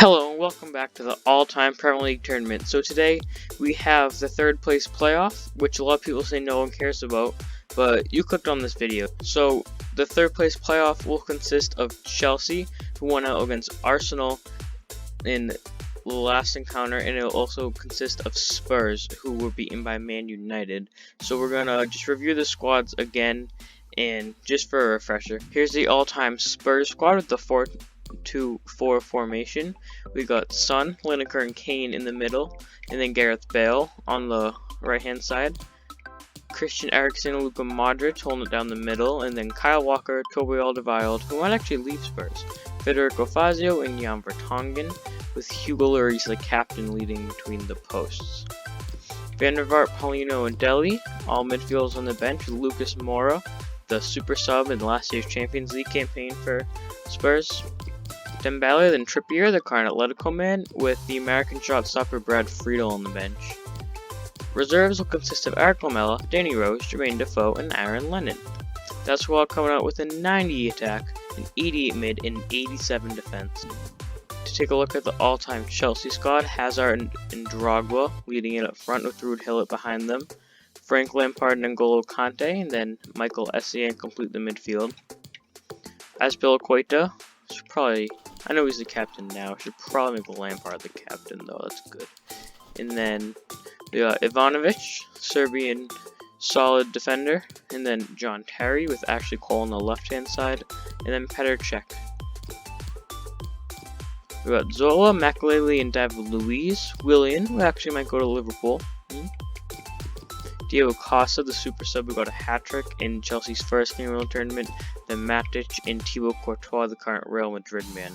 Hello and welcome back to the all-time Premier League tournament. So today we have the third place playoff, which a lot of people say no one cares about, but you clicked on this video. So the third place playoff will consist of Chelsea, who won out against Arsenal in the last encounter, and it will also consist of Spurs, who were beaten by Man United. So we're gonna just review the squads again, and just for a refresher, here's the all-time Spurs squad with the 4-2-4 formation. We got Son, Lineker, and Kane in the middle, and then Gareth Bale on the right-hand side. Christian Eriksen and Luka Modric holding it down the middle, and then Kyle Walker, Toby Alderweireld, who might actually leave Spurs, Federico Fazio, and Jan Vertonghen, with Hugo Lloris the captain leading between the posts. Van der Vaart, Paulino, and Dele, all midfielders on the bench, with Lucas Moura, the super sub in last year's Champions League campaign for Spurs. Dembele, then Trippier, the current Atletico man, with the American shot-stopper Brad Friedel on the bench. Reserves will consist of Eric Lamela, Danny Rose, Jermaine Defoe, and Aaron Lennon. That's all coming out with a 90 attack, an 88 mid, and 87 defense. To take a look at the all-time Chelsea squad, Hazard and Drogba leading it up front with Ruud Gullit behind them. Frank Lampard and N'Golo Kante, and then Michael Essien complete the midfield. Azpilicueta should probably, I know he's the captain now, should probably make Lampard the captain though, that's good. And then we got Ivanovic, Serbian solid defender, and then John Terry with Ashley Cole on the left-hand side, and then Petr Cech. We got Zola, Makelele, and David Luiz. Willian, who actually might go to Liverpool. Diego Costa, the super sub, who got a hat-trick in Chelsea's first game of the tournament. Then Matic and Thibaut Courtois, the current Real Madrid man.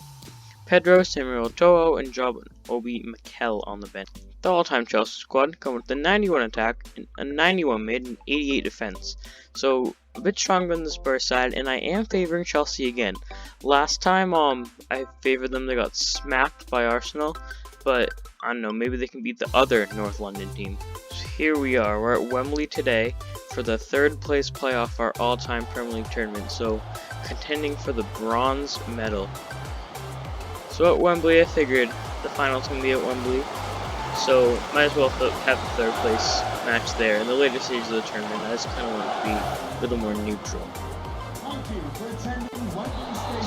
Pedro, Samuel Eto'o, and Job Obi Mikel on the bench. The all-time Chelsea squad come with a 91 attack, a 91 mid, and 88 defense. So a bit stronger than the Spurs side, and I am favoring Chelsea again. Last time I favored them, they got smacked by Arsenal, but I don't know, maybe they can beat the other North London team. So here we are, we're at Wembley today for the third place playoff of our all-time Premier League tournament, so contending for the bronze medal. So at Wembley, I figured the finals can be at Wembley, so might as well have the third place match there. In the later stages of the tournament, I just kind of want to be a little more neutral.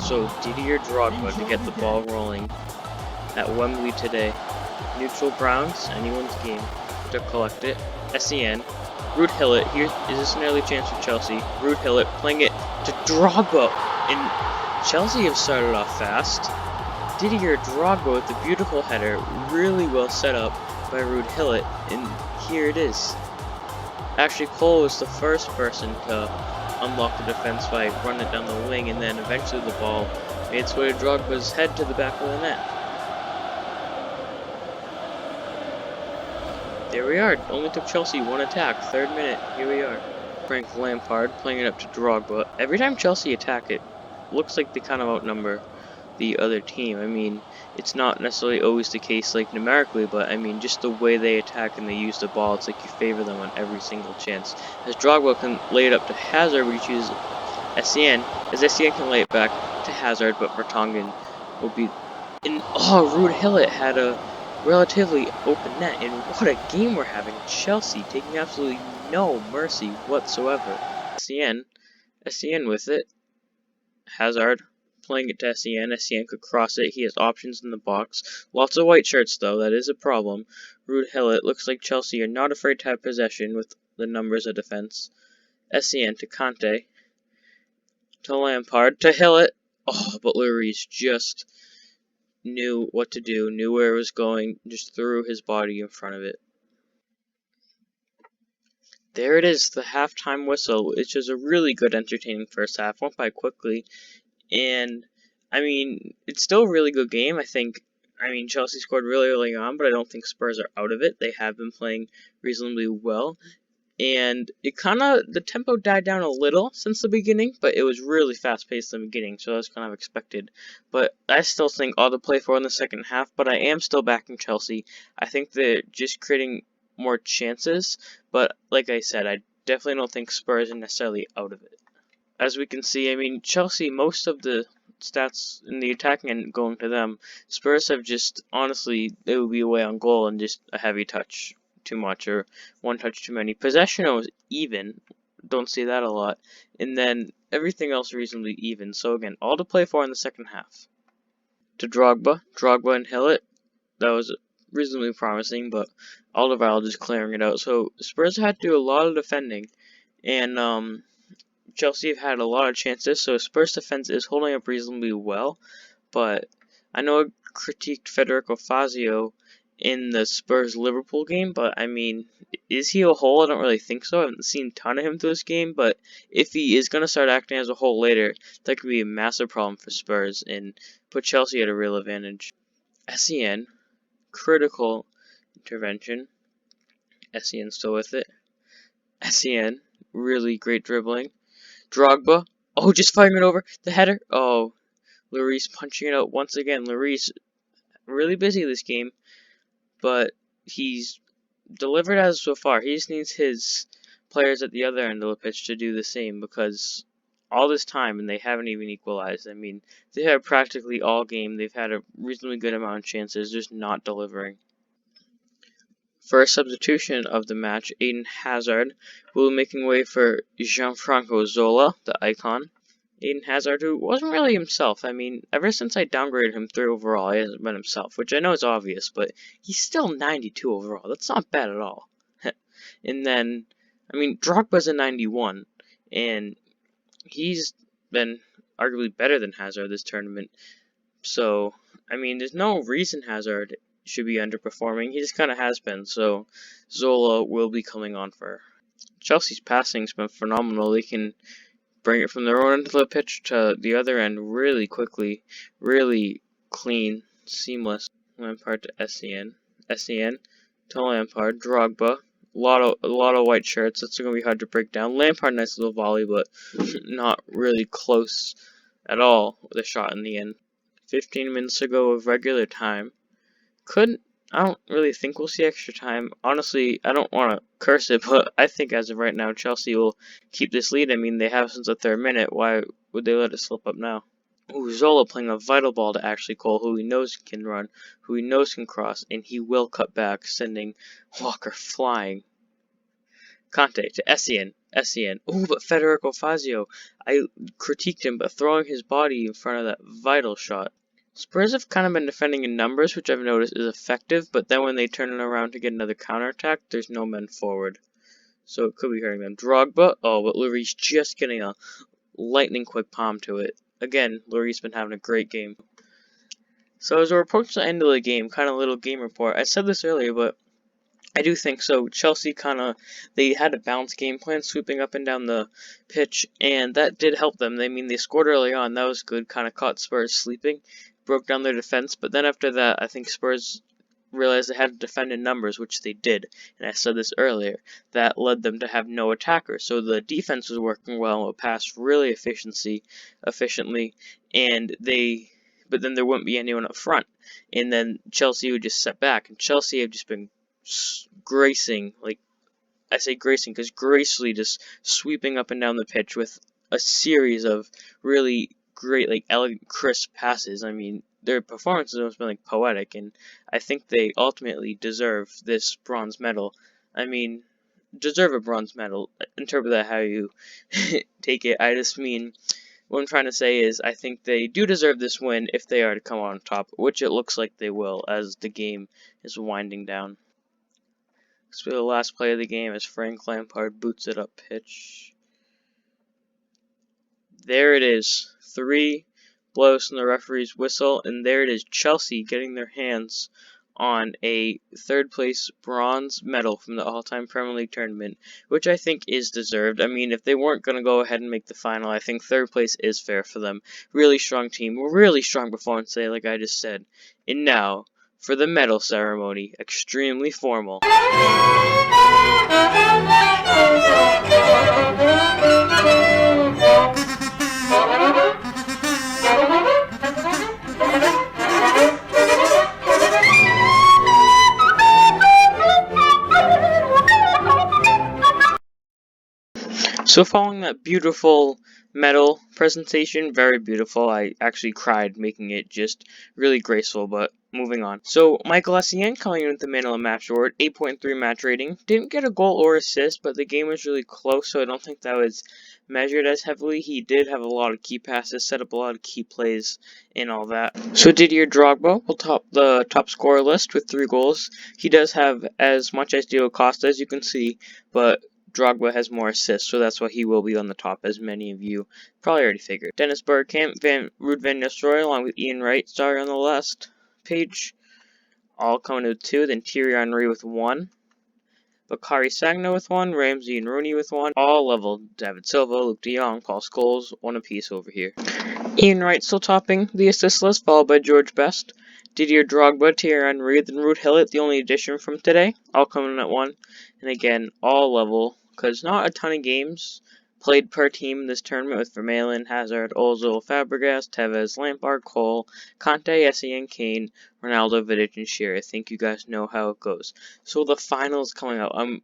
So Didier Drogba to get the ball rolling at Wembley today. Neutral grounds, anyone's game to collect it. Essien, Ruud Gullit, here is this an early chance for Chelsea. Ruud Gullit playing it to Drogba, and Chelsea have started off fast. Didier Drogba with the beautiful header, really well set up by Ruud Gullit, and here it is. Ashley Cole was the first person to unlock the defense by running it down the wing, and then eventually the ball made its way to Drogba's head to the back of the net. There we are, only took Chelsea one attack, third minute, here we are. Frank Lampard playing it up to Drogba. Every time Chelsea attack, it looks like they kind of outnumber the other team. I mean, it's not necessarily always the case like numerically, but I mean just the way they attack and they use the ball, it's like you favor them on every single chance. As Drogba can lay it up to Hazard, we choose Essien, as Essien can lay it back to Hazard, but Vertonghen will be in. Oh, Ruud Gullit had a relatively open net, and what a game we're having. Chelsea taking absolutely no mercy whatsoever. Essien with it. Hazard playing it to Essien. Essien could cross it. He has options in the box. Lots of white shirts though, that is a problem. Ruud Gullit, looks like Chelsea are not afraid to have possession with the numbers of defense. Essien to Kante. To Lampard. To Gullit. Oh, but Lloris just knew what to do, knew where it was going, just threw his body in front of it. There it is, the halftime whistle. It's just a really good, entertaining first half. Went by quickly, and I mean, it's still a really good game. I mean, Chelsea scored really early on, but I don't think Spurs are out of it. They have been playing reasonably well. And the tempo died down a little since the beginning, but it was really fast-paced in the beginning, so that was kind of expected. But I still think all to play for in the second half, but I am still backing Chelsea. I think they're just creating more chances, but like I said, I definitely don't think Spurs are necessarily out of it. As we can see, I mean, Chelsea, most of the stats in the attacking end going to them. Spurs have just, honestly, it would be away on goal and just a heavy touch too much or one touch too many. Possession was even, don't see that a lot. And then everything else reasonably even. So again, all to play for in the second half. To Drogba and Hillett, that was reasonably promising, but Alderweireld just clearing it out. So Spurs had to do a lot of defending, and Chelsea have had a lot of chances. So Spurs defense is holding up reasonably well, but I know I critiqued Federico Fazio in the Spurs Liverpool game, but I mean, is he a whole? I don't really think so. I haven't seen a ton of him through this game, but if he is going to start acting as a whole later, that could be a massive problem for Spurs and put Chelsea at a real advantage. SEN, critical intervention. SEN still with it. SEN, really great dribbling. Drogba, oh, just firing it over. The header, oh, Lloris punching it out once again. Lloris, really busy this game, but he's delivered as so far. He just needs his players at the other end of the pitch to do the same, because all this time and they haven't even equalized. I mean, they had practically all game. They've had a reasonably good amount of chances, just not delivering. First substitution of the match, Eden Hazard will be making way for Gianfranco Zola, the icon. Eden Hazard, who wasn't really himself. I mean, ever since I downgraded him 3 overall, he hasn't been himself, which I know is obvious, but he's still 92 overall. That's not bad at all. And then, I mean, Drogba's a 91, and he's been arguably better than Hazard this tournament. So, I mean, there's no reason Hazard should be underperforming. He just kind of has been, so Zola will be coming on for her. Chelsea's passing's been phenomenal. They can bring it from their own end of the pitch to the other end really quickly, really clean, seamless. Lampard to SEN, to Lampard, Drogba. A lot of white shirts. That's going to be hard to break down. Lampard, nice little volley, but not really close at all with a shot in the end. 15 minutes to go of regular time. I don't really think we'll see extra time. Honestly, I don't want to curse it, but I think as of right now, Chelsea will keep this lead. I mean, they have since the 3rd minute. Why would they let it slip up now? Ooh, Zola playing a vital ball to Ashley Cole, who he knows can run, who he knows can cross, and he will cut back, sending Walker flying. Conte to SEN. Ooh, but Federico Fazio. I critiqued him, but throwing his body in front of that vital shot. Spurs have kind of been defending in numbers, which I've noticed is effective, but then when they turn it around to get another counterattack, there's no men forward. So it could be hurting them. Drogba, oh, but Lloris just getting a lightning quick palm to it. Again, Lloris been having a great game. So as we're approaching the end of the game, kind of little game report, I said this earlier, but I do think so. Chelsea they had a balanced game plan, sweeping up and down the pitch, and that did help them. I mean, they scored early on, that was good, kind of caught Spurs sleeping, broke down their defense, but then after that, I think Spurs realized they had to defend in numbers, which they did, and I said this earlier, that led them to have no attackers, so the defense was working well, it passed really efficiently, but then there wouldn't be anyone up front, and then Chelsea would just set back, and Chelsea have just been gracing, I say gracing because gracefully just sweeping up and down the pitch with a series of really great, elegant, crisp passes. I mean, their performance has been poetic, and I think they ultimately deserve this bronze medal. I mean, deserve a bronze medal. Interpret that how you take it. I just mean, what I'm trying to say is, I think they do deserve this win if they are to come on top, which it looks like they will as the game is winding down. So the last play of the game as Frank Lampard boots it up pitch. There it is. 3 blows from the referee's whistle, and there it is. Chelsea getting their hands on a 3rd place bronze medal from the all-time Premier League tournament, which I think is deserved. I mean, if they weren't going to go ahead and make the final, I think 3rd place is fair for them. Really strong team, really strong performance today, like I just said. And now, for the medal ceremony, extremely formal. So following that beautiful Metal presentation, very beautiful. I actually cried making it, just really graceful, but moving on. So, Michael Essien coming in with the Man of the Match award, 8.3 match rating. Didn't get a goal or assist, but the game was really close, so I don't think that was measured as heavily. He did have a lot of key passes, set up a lot of key plays, and all that. So, Didier Drogba will top the top scorer list with 3 goals. He does have as much as Diego Costa, as you can see, but Drogba has more assists, so that's why he will be on the top, as many of you probably already figured. Dennis Bergkamp, Ruud van Nistelrooy, along with Ian Wright, started on the last page, all coming to 2. Then Thierry Henry with 1. Bakary Sagna with 1, Ramsey and Rooney with 1, all level. David Silva, Luke de Jong, Paul Scholes, 1 apiece over here. Ian Wright still topping the assist list, followed by George Best, Didier Drogba, Thierry Henry, then Ruud Hillet, the only addition from today, all coming in at 1. And again, all level, because not a ton of games played per team in this tournament with Vermaelen, Hazard, Ozil, Fabregas, Tevez, Lampard, Cole, Conte, Essien, Kane, Ronaldo, Vidic, and Shearer. I think you guys know how it goes. So the finals coming out. I'm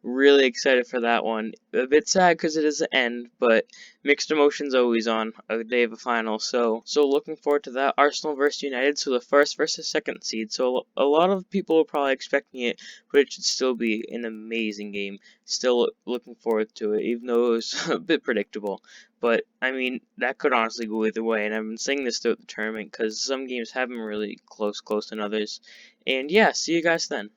really excited for that one. A bit sad because it is the end, but mixed emotions always on a day of a final. So looking forward to that. Arsenal versus United, so the first versus second seed. So a lot of people are probably expecting it, but it should still be an amazing game. Still looking forward to it, even though it was a bit predictable. But I mean, that could honestly go either way, and I've been saying this throughout the tournament because some games have been really close than others. And yeah, see you guys then.